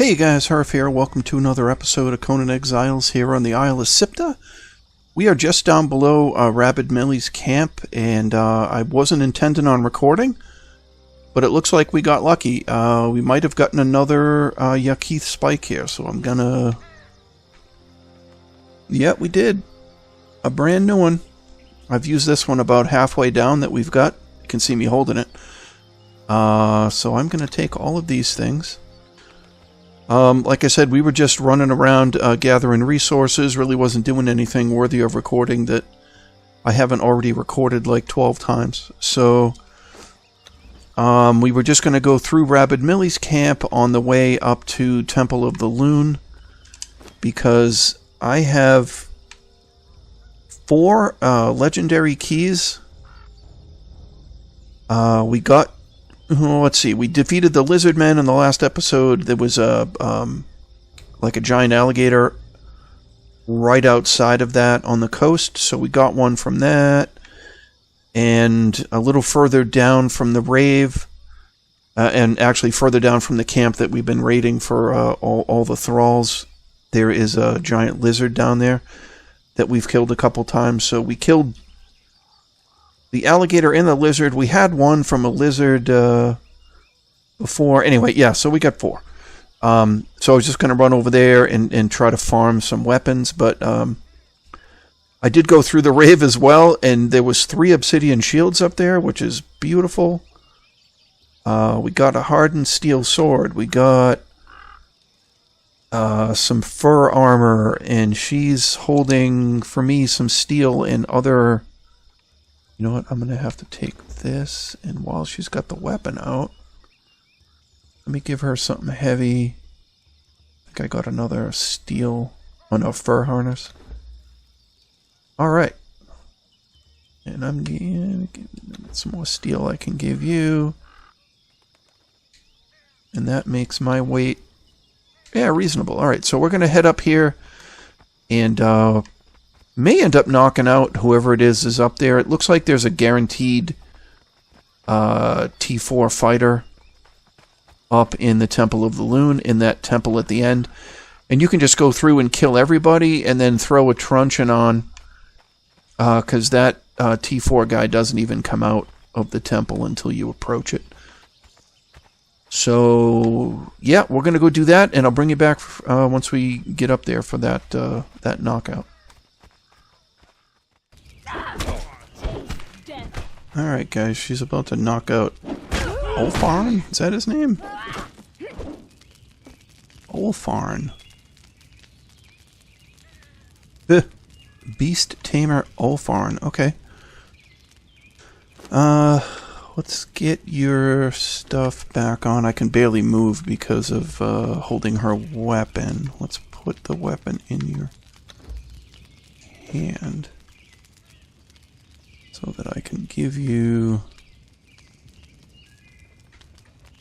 Hey guys, Hrph here. Welcome to another episode of Conan Exiles here on the Isle of Siptah. We are just down below Rabid Millie's camp, and I wasn't intending on recording, but it looks like we got lucky. We might have gotten another Hrph spike here, so I'm gonna... Yeah, we did. A brand new one. I've used this one about halfway down that we've got. You can see me holding it. So I'm gonna take all of these things. Like I said, we were just running around gathering resources, really wasn't doing anything worthy of recording that I haven't already recorded like 12 times. So we were just going to go through Rabid Millie's camp on the way up to Temple of the Loon, because I have 4 legendary keys. We got... Let's see, we defeated the lizard men in the last episode. There was like a giant alligator right outside of that on the coast, so we got one from that. And a little further down from the rave, and actually further down from the camp that we've been raiding for all the thralls, there is a giant lizard down there that we've killed a couple times. So we killed the alligator and the lizard. We had one from a lizard before. Anyway, yeah, so we got 4. So I was just going to run over there and try to farm some weapons, but I did go through the rave as well, and there was 3 obsidian shields up there, which is beautiful. We got a hardened steel sword. We got some fur armor, and she's holding, for me, some steel and other... You know what, I'm going to have to take this, and while she's got the weapon out, let me give her something heavy. I think I got another steel, oh no, fur harness. Alright. And I'm getting some more steel I can give you. And that makes my weight, yeah, reasonable. Alright, so we're going to head up here, and may end up knocking out whoever it is up there. It looks like there's a guaranteed T4 fighter up in the Temple of the Loon, in that temple at the end. And you can just go through and kill everybody and then throw a truncheon on, because that T4 guy doesn't even come out of the temple until you approach it. So, yeah, we're going to go do that, and I'll bring you back once we get up there for that, that knockout. Alright guys, she's about to knock out Ulfarn? Is that his name? Ulfarn. Beast Tamer Ulfarn. Okay. Let's get your stuff back on. I can barely move because of holding her weapon. Let's put the weapon in your hand, so that I can give you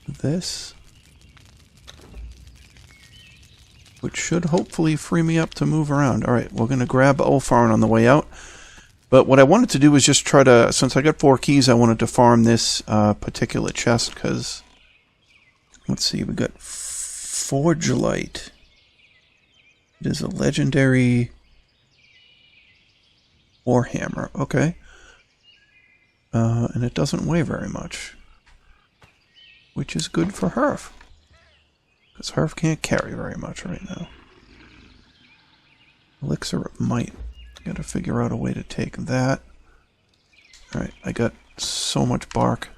this, which should hopefully free me up to move around. Alright, we're going to grab Ulfarn on the way out. But what I wanted to do was just try to, since I got 4 keys, I wanted to farm this particular chest, because, let's see, we got Forge Light. It is a legendary Warhammer. Okay. And it doesn't weigh very much, which is good for Hrph, because Hrph can't carry very much right now. Elixir of Might. Gotta figure out a way to take that. Alright, I got so much bark.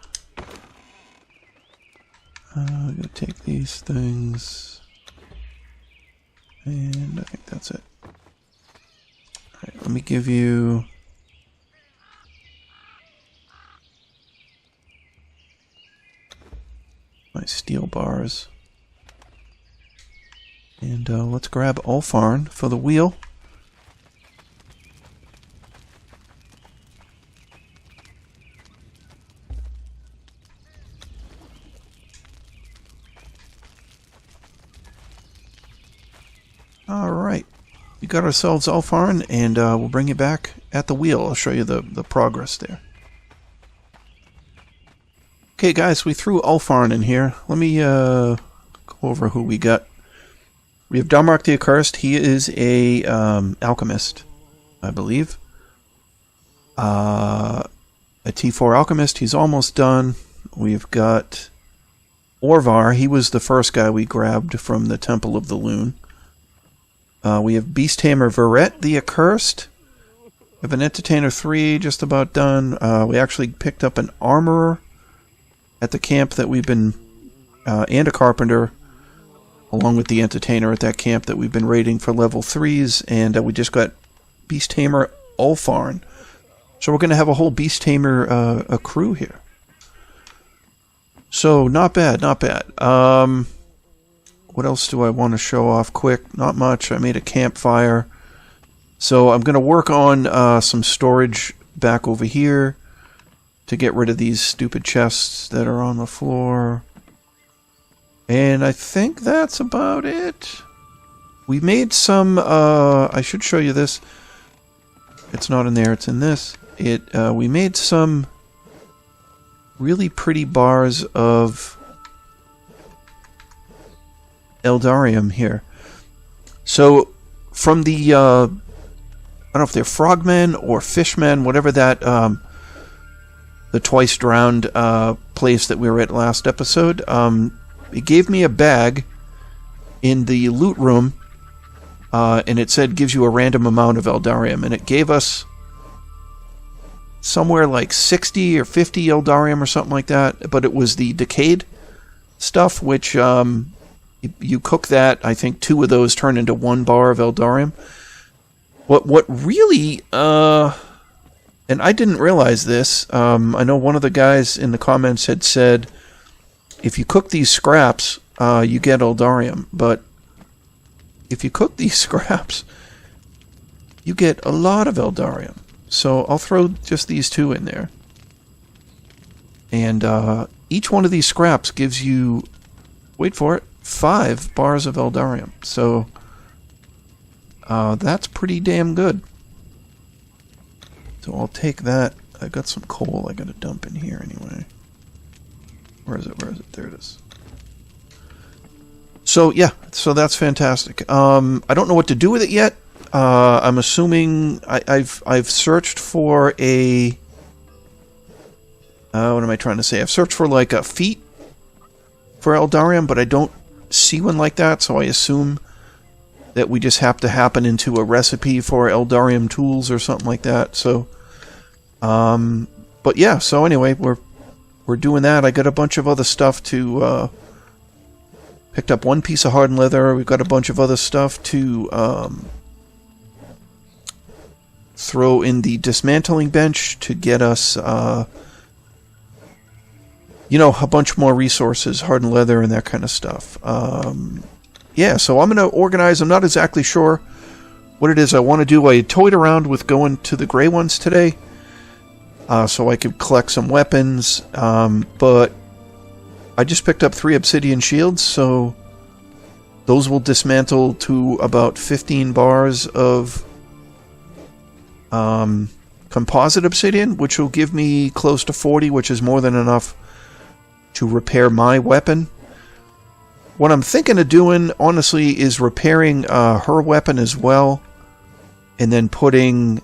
I'm gonna take these things, and I think that's it. Alright, let me give you... my steel bars. And let's grab Ulfarn for the wheel. Alright. We got ourselves Ulfarn, and we'll bring you back at the wheel. I'll show you the progress there. Okay guys, we threw Ulfarn in here. Let me go over who we got. We have Gandhi the Accursed. He is a alchemist, I believe. A T4 alchemist. He's almost done. We've got Ulfarn. He was the first guy we grabbed from the Temple of the Loon. We have Beast Tamer Hrph the Accursed. We have an Entertainer 3, just about done. We actually picked up an Armorer at the camp that we've been, and a Carpenter, along with the Entertainer at that camp that we've been raiding for level 3s, and we just got Beast Tamer Ulfarn. So we're going to have a whole Beast Tamer crew here. So, not bad, not bad. What else do I want to show off quick? Not much. I made a campfire. So I'm going to work on some storage back over here to get rid of these stupid chests that are on the floor. And I think that's about it. We made some, I should show you this. It's not in there, it's in this. We made some really pretty bars of Eldarium here. So, from the, I don't know if they're frogmen or fishmen, whatever that, the twice drowned place that we were at last episode, it gave me a bag in the loot room, and it said gives you a random amount of Eldarium, and it gave us somewhere like 60 or 50 Eldarium or something like that, but it was the decayed stuff, which you cook that, I think 2 of those turn into 1 bar of Eldarium. What really, and I didn't realize this, I know one of the guys in the comments had said, if you cook these scraps, you get Eldarium, but if you cook these scraps, you get a lot of Eldarium. So I'll throw just these 2 in there. And each one of these scraps gives you, wait for it, 5 bars of Eldarium. So that's pretty damn good. So I'll take that. I got some coal I gotta dump in here anyway. Where is it? Where is it? There it is. So yeah, so that's fantastic. I don't know what to do with it yet. I'm assuming I've searched for a what am I trying to say? I've searched for like a feat for Eldarium, but I don't see one like that, so I assume that we just have to happen into a recipe for Eldarium tools or something like that. So, but yeah. So anyway, we're doing that. I got a bunch of other stuff to. Picked up 1 piece of hardened leather. We've got a bunch of other stuff to throw in the dismantling bench to get us, you know, a bunch more resources, hardened leather and that kind of stuff. Yeah, so I'm going to organize. I'm not exactly sure what it is I want to do. I toyed around with going to the gray ones today so I could collect some weapons, but I just picked up 3 obsidian shields, so those will dismantle to about 15 bars of composite obsidian, which will give me close to 40, which is more than enough to repair my weapon. What I'm thinking of doing, honestly, is repairing her weapon as well, and then putting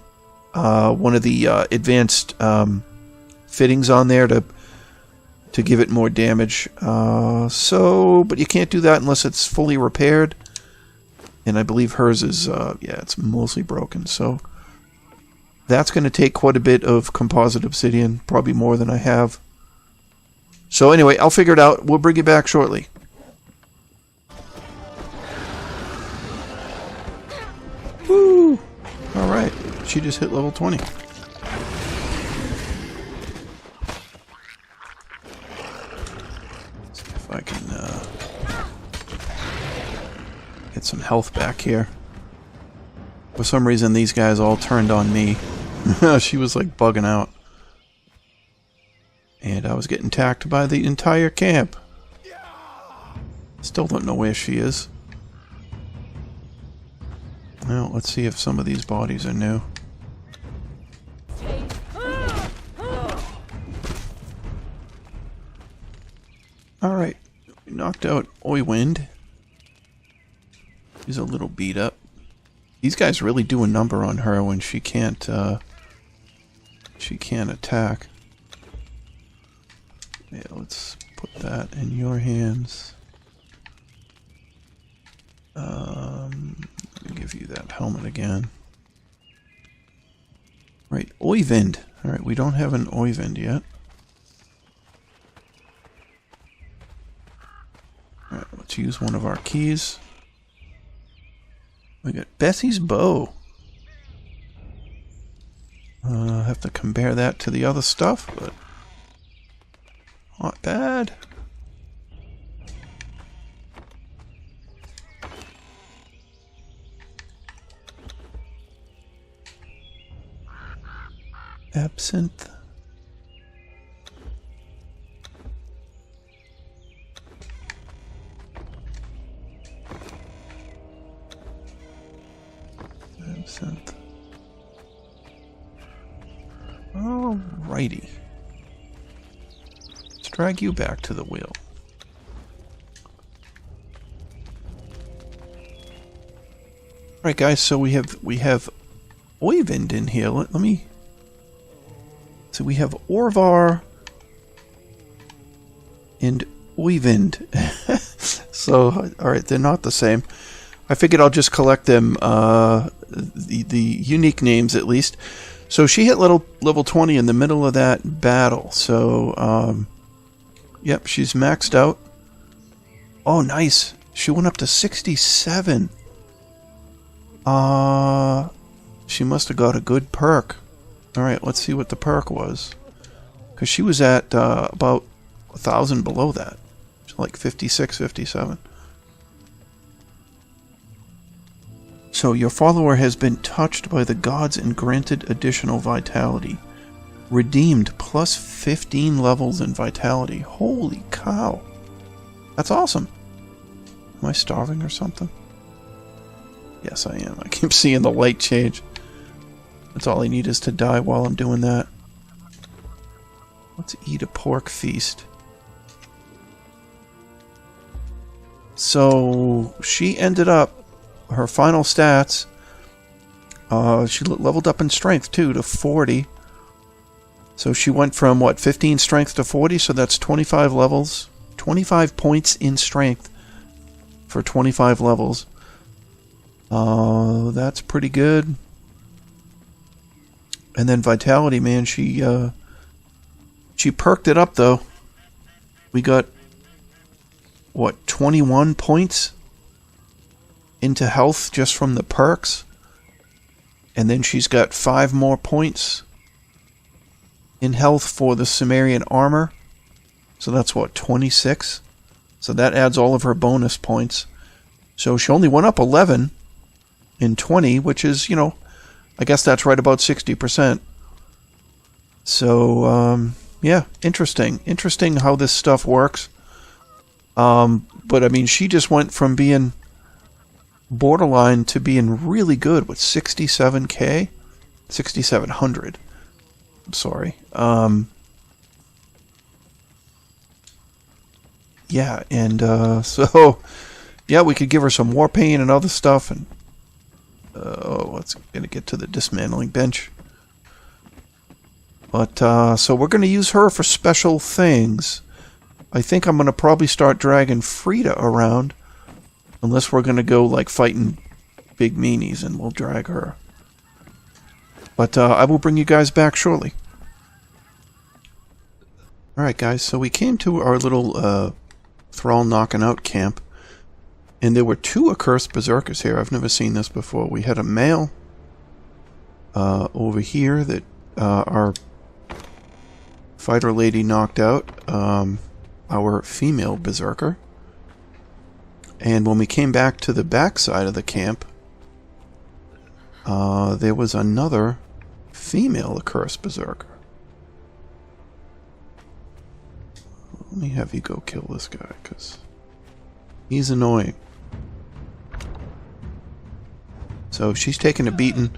one of the advanced fittings on there to give it more damage. But you can't do that unless it's fully repaired. And I believe hers is, yeah, it's mostly broken. So that's going to take quite a bit of composite obsidian, probably more than I have. So anyway, I'll figure it out. We'll bring you back shortly. Woo! Alright, she just hit level 20. I can get some health back here. For some reason, these guys all turned on me. She was like bugging out. And I was getting attacked by the entire camp. Still don't know where she is. Well, let's see if some of these bodies are new. Alright, we knocked out Oywind. She's a little beat up. These guys really do a number on her when she can't attack. Yeah, let's put that in your hands. Let me give you that helmet again. Right, Oyvind. Alright, we don't have an Oyvind yet. Alright, let's use one of our keys. We got Bessie's bow. I have to compare that to the other stuff, but not bad. Absinthe. Absinthe. Alrighty. Let's drag you back to the wheel. Alright guys, so we have Oyvind in here. Let me... So we have Orvar and Oyvind. So, alright, they're not the same. I figured I'll just collect them, the unique names at least. So she hit level 20 in the middle of that battle. So, yep, she's maxed out. Oh, nice. She went up to 67. She must have got a good perk. Alright, let's see what the perk was. Because she was at about 1,000 below that. Like 56, 57. So your follower has been touched by the gods and granted additional vitality. Redeemed plus 15 levels in vitality. Holy cow. That's awesome. Am I starving or something? Yes, I am. I keep seeing the light change. That's all I need is to die while I'm doing that. Let's eat a pork feast. So she ended up, her final stats, she leveled up in strength too to 40. So she went from what, 15 strength to 40, so that's 25 levels, 25 points in strength for 25 levels. That's pretty good. And then vitality, man, she perked it up though. We got what, 21 points into health just from the perks. And then she's got 5 more points in health for the Sumerian armor. So that's what, 26? So that adds all of her bonus points. So she only went up 11 in 20, which is, you know, I guess that's right about 60%. So, yeah, interesting. Interesting how this stuff works. But I mean, she just went from being borderline to being really good with 67k, 6,700. I'm sorry. Yeah, and so yeah, we could give her some war paint and other stuff, and let's gonna get to the dismantling bench. But so we're gonna use her for special things. I think I'm going to probably start dragging Frida around. Unless we're going to go like fighting big meanies and we'll drag her. But I will bring you guys back shortly. Alright guys, so we came to our little Thrall knocking out camp. And there were 2 accursed berserkers here. I've never seen this before. We had a male over here that our fighter lady knocked out. Our female berserker. And when we came back to the back side of the camp, there was another female accursed berserker. Let me have you go kill this guy, because he's annoying. So she's taking a beating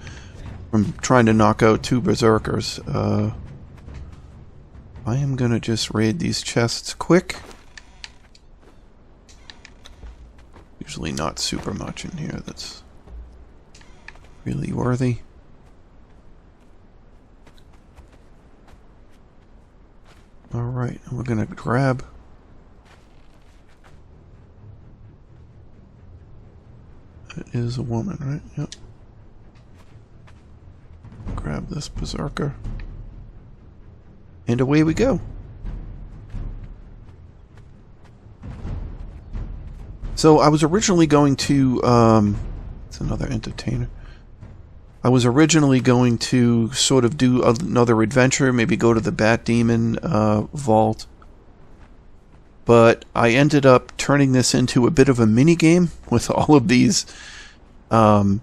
from trying to knock out 2 berserkers. I am going to just raid these chests quick. usually not super much in here that's really worthy. Alright, we're gonna grab... It is a woman, right? Yep. Grab this Berserker. And away we go. So I was originally going to... it's another entertainer. I was originally going to sort of do another adventure, maybe go to the Bat Demon vault. But I ended up turning this into a bit of a mini game with all of these T4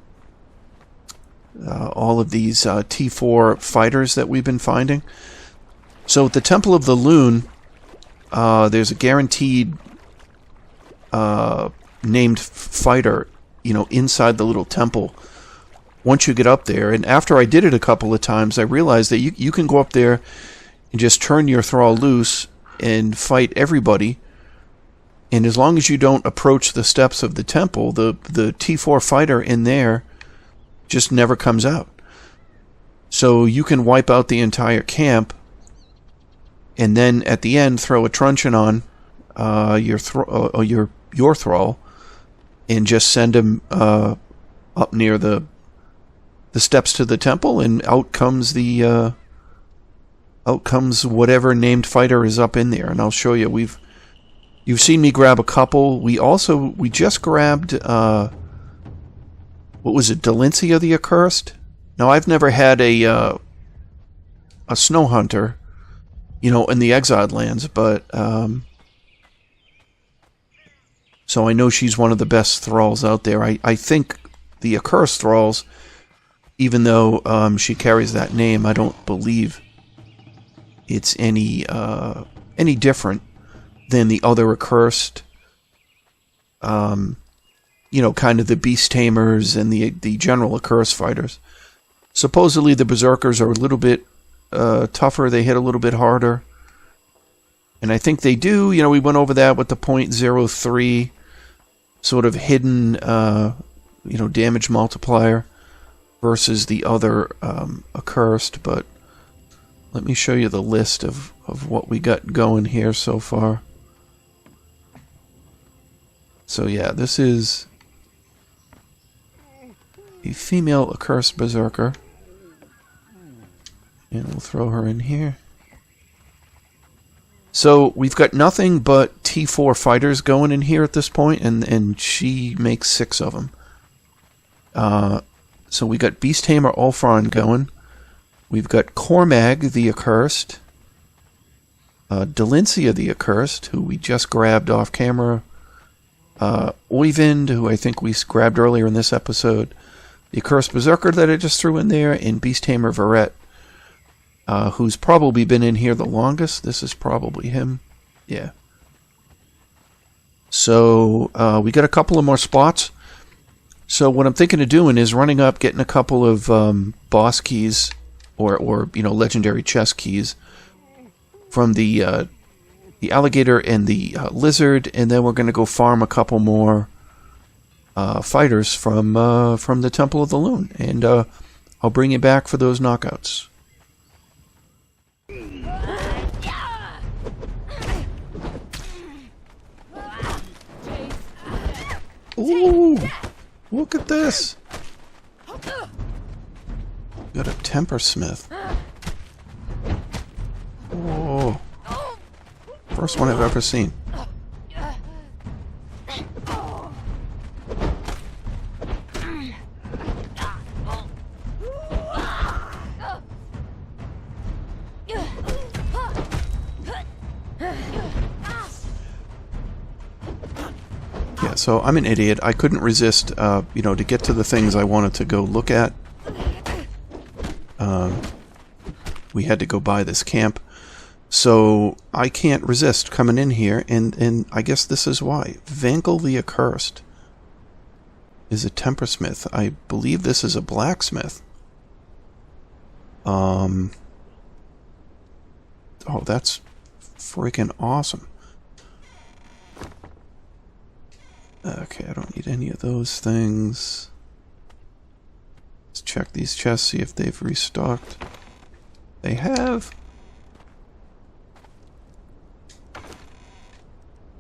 fighters that we've been finding. So at the Temple of the Loon, there's a guaranteed named fighter, you know, inside the little temple. Once you get up there, and after I did it a couple of times, I realized that you can go up there and just turn your thrall loose and fight everybody. And as long as you don't approach the steps of the temple, the T4 fighter in there just never comes out. So you can wipe out the entire camp, and then at the end throw a truncheon on your thrall, and just send him up near the steps to the temple, and out comes whatever named fighter is up in there. And I'll show you. You've seen me grab a couple. We just grabbed what was it, Dalencia the Accursed? Now I've never had a snow hunter, you know, in the Exiled Lands, but so I know she's one of the best thralls out there. I think the Accursed thralls, even though she carries that name, I don't believe it's any different than the other Accursed. You know, kind of the beast tamers and the general Accursed fighters. Supposedly the Berserkers are a little bit tougher. They hit a little bit harder. And I think they do. You know, we went over that with the .03 sort of hidden, you know, damage multiplier versus the other Accursed. But let me show you the list of what we got going here so far. So yeah, this is a female Accursed Berserker. And we'll throw her in here. So we've got nothing but T4 fighters going in here at this point, and she makes 6 of them. So we got Beast Tamer Ulfarn going. We've got Cormag the Accursed. Dalencia the Accursed, who we just grabbed off camera. Oyvind, who I think we grabbed earlier in this episode. The Accursed Berserker that I just threw in there, and Beast Tamer Verret, who's probably been in here the longest. This is probably him. Yeah. So we got a couple of more spots. So what I'm thinking of doing is running up, getting a couple of boss keys or you know, legendary chest keys from the alligator and the lizard, and then we're going to go farm a couple more fighters from the Temple of the Loon, and I'll bring you back for those knockouts. Ooh, look at this! Got a Tempersmith. Whoa. First one I've ever seen. Yeah, so I'm an idiot. I couldn't resist, you know, to get to the things I wanted to go look at. We had to go by this camp. So I can't resist coming in here, and I guess this is why. Vankel the Accursed is a Tempersmith. I believe this is a blacksmith. Oh, that's freaking awesome. Okay, I don't need any of those things. Let's check these chests, see if they've restocked. They have.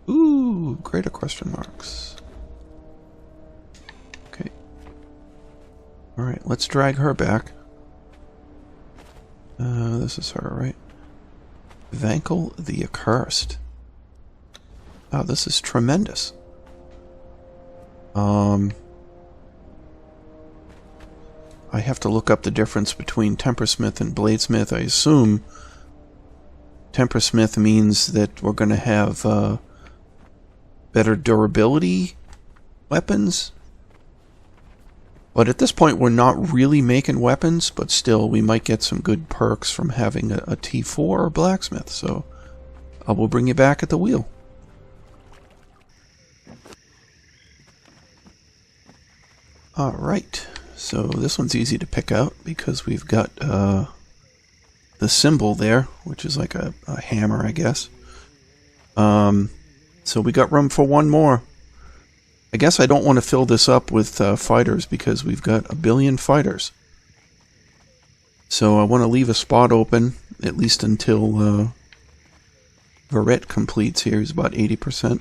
Ooh, greater question marks. Okay. Alright, let's drag her back. This is her, right? Vankel the Accursed. Oh, this is tremendous. I have to look up the difference between Tempersmith and Bladesmith. I assume Tempersmith means that we're going to have better durability weapons. But at this point we're not really making weapons, but still we might get some good perks from having a T4 or blacksmith. So I will bring you back at the wheel. Alright, so this one's easy to pick out because we've got the symbol there, which is like a hammer, I guess. So we got room for one more. I guess I don't want to fill this up with fighters because we've got 1 billion fighters. So I want to leave a spot open, at least until Hrph completes here. He's about 80%.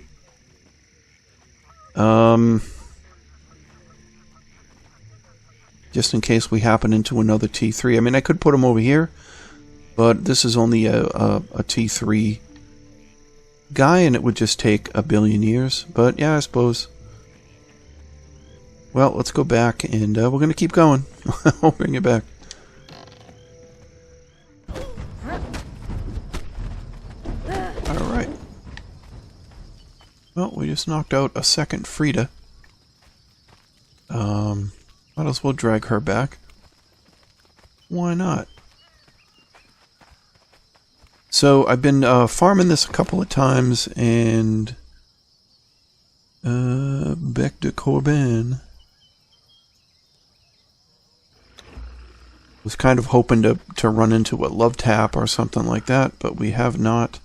Just in case we happen into another T3. I mean, I could put him over here, but this is only a T3 guy, and it would just take 1 billion years. But yeah, I suppose. Well, let's go back, and we're going to keep going. I'll bring it back. Alright. Well, we just knocked out a second Frida. Might as well drag her back. Why not? So, I've been farming this a couple of times, and back to Corbin. Was kind of hoping to run into a love tap or something like that, but we have not.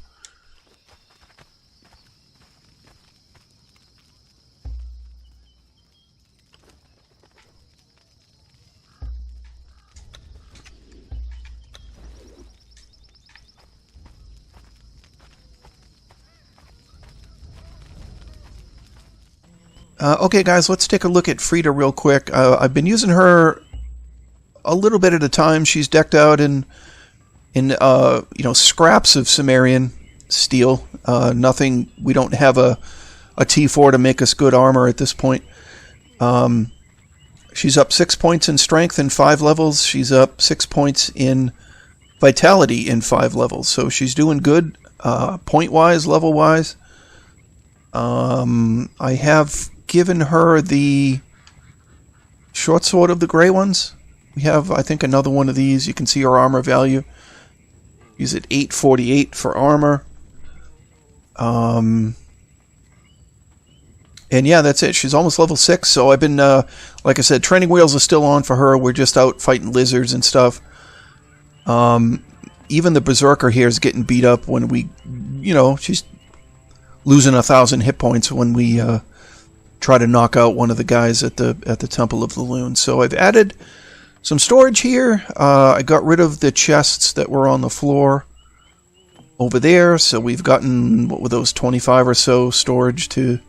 Okay, guys, let's take a look at Frida real quick. I've been using her a little bit at a time. She's decked out in scraps of Sumerian steel. Nothing. We don't have a T4 to make us good armor at this point. She's up 6 points in strength in 5 levels. She's up 6 points in vitality in 5 levels. So she's doing good, point-wise, level-wise. I have given her the short sword of the gray ones. We have, I think, another one of these. You can see her armor value. Use it 848 for armor. And yeah, that's it. She's almost level 6, so I've been, like I said, training wheels are still on for her. We're just out fighting lizards and stuff. Even the Berserker here is getting beat up when we, she's losing 1,000 hit points when we try to knock out one of the guys at the Temple of the Loon. So I've added some storage here. I got rid of the chests that were on the floor over there. So we've gotten, what were those, 25 or so storage to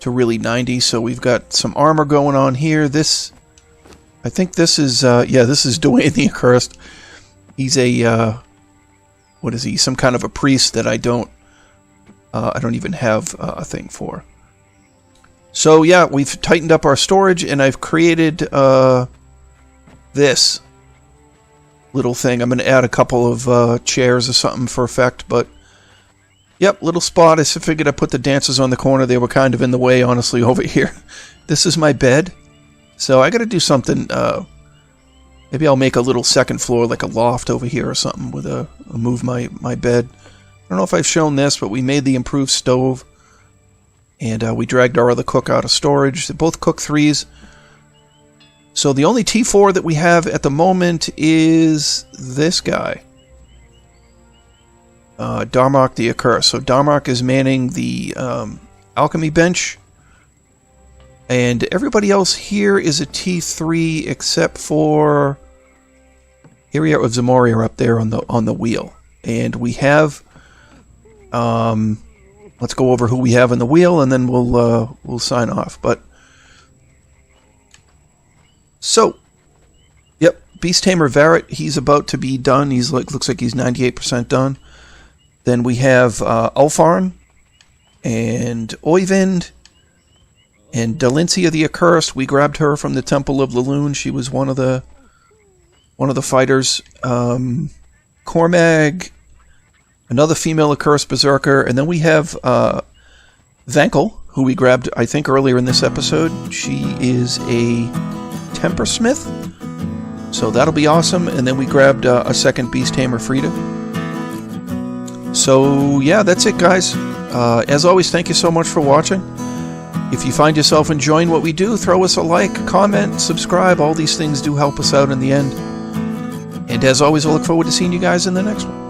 really 90. So we've got some armor going on here. This, I think this is, this is Dwayne the Accursed. He's a, what is he? Some kind of a priest that I don't even have a thing for. So yeah, we've tightened up our storage, and I've created this little thing. I'm going to add a couple of chairs or something for effect, but yep, little spot. I figured I'd put the dancers on the corner. They were kind of in the way, honestly, over here. This is my bed. So I got to do something. Maybe I'll make a little second floor, like a loft over here or something, with move my bed. I don't know if I've shown this, but we made the improved stove, and we dragged our other cook out of storage. They both cook 3s. So the only T4 that we have at the moment is this guy, Hrph the Accursed. So Hrph is manning the alchemy bench And everybody else here is a T3 except for Area of Zamoria up there on the wheel. And we have let's go over who we have in the wheel, and then we'll sign off. But so, yep, Beast Tamer Varret, he's about to be done. He's looks like he's 98% done. Then we have Ulfarn and Oyvind and Dalincia the Accursed. We grabbed her from the Temple of the Loon. She was one of the fighters. Cormag, another female Accursed Berserker, and then we have Vankel, who we grabbed, I think, earlier in this episode. She is a Tempersmith, so that'll be awesome. And then we grabbed a second Beast Tamer, Frida. So yeah, that's it, guys. As always, thank you so much for watching. If you find yourself enjoying what we do, throw us a like, comment, subscribe. All these things do help us out in the end. And as always, I look forward to seeing you guys in the next one.